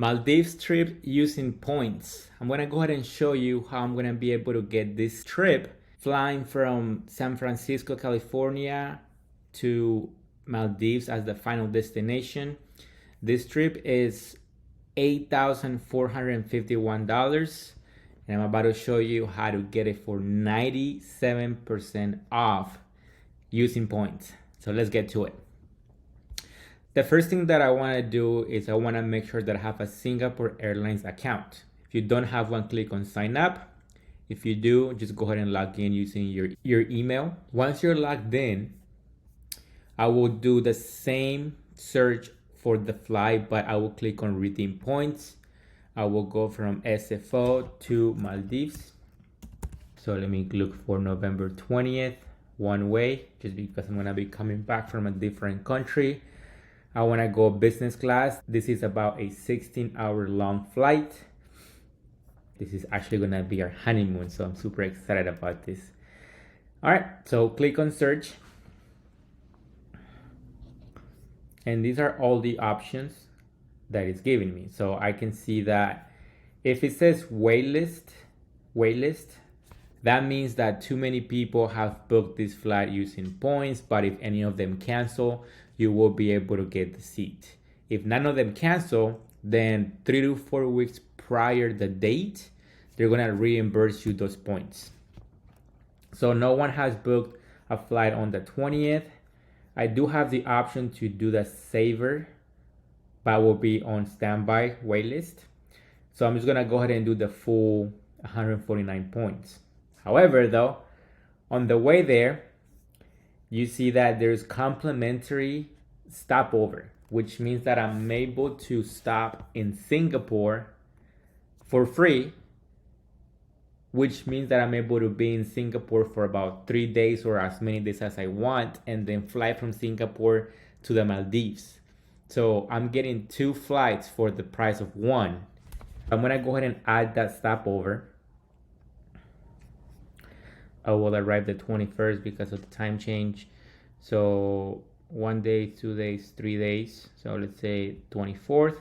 Maldives trip using points. I'm gonna go ahead and show you how I'm gonna be able to get this trip flying from San Francisco, California to Maldives as the final destination. This trip is $8,451 and I'm about to show you how to get it for 97% off using points. So let's get to it. The first thing that I want to do is I want to make sure that I have a Singapore Airlines account. If you don't have one, click on sign up. If you do, just go ahead and log in using your email. Once you're logged in, I will do the same search for the flight, but I will click on redeem points. I will go from SFO to Maldives. So let me look for November 20th, one way, just because I'm gonna be coming back from a different country. I wanna go business class. This is about a 16-hour long flight. This is actually gonna be our honeymoon, so I'm super excited about this. All right, so click on search. And these are all the options that it's giving me. So I can see that if it says waitlist, that means that too many people have booked this flight using points, but if any of them cancel, you will be able to get the seat. If none of them cancel, then 3 to 4 weeks prior the date, they're gonna reimburse you those points. So no one has booked a flight on the 20th. I do have the option to do the saver, but I will be on standby waitlist. So I'm just gonna go ahead and do the full 149 points. However, though, on the way there, you see that there's complimentary stopover, which means that I'm able to stop in Singapore for free, which means that I'm able to be in Singapore for about 3 days or as many days as I want, and then fly from Singapore to the Maldives. So I'm getting 2 flights for the price of 1. I'm gonna go ahead and add that stopover. I will arrive the 21st because of the time change. So 1 day, 2 days, 3 days. So let's say 24th.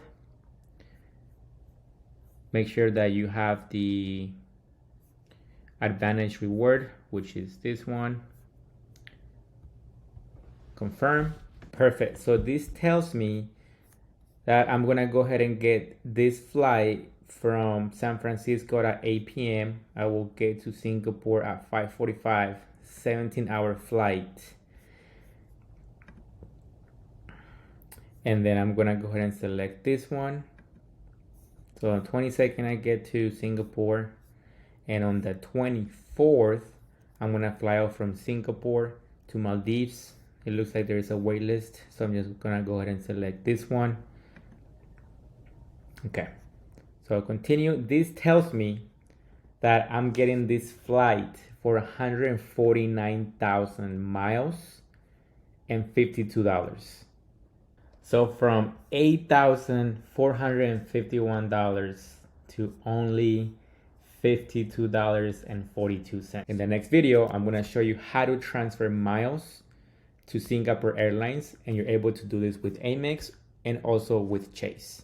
Make sure that you have the advantage reward, which is this one. Confirm. Perfect. So this tells me that I'm gonna go ahead and get this flight from San Francisco at 8 p.m. I will get to Singapore at 5:45, 17-hour flight. And then I'm gonna go ahead and select this one. So on 22nd, I get to Singapore. And on the 24th, I'm gonna fly out from Singapore to Maldives. It looks like there is a wait list, so I'm just gonna go ahead and select this one. Okay, so I'll continue. This tells me that I'm getting this flight for 149,000 miles and $52. So from $8,451 to only $52.42. In the next video, I'm gonna show you how to transfer miles to Singapore Airlines, and you're able to do this with Amex and also with Chase.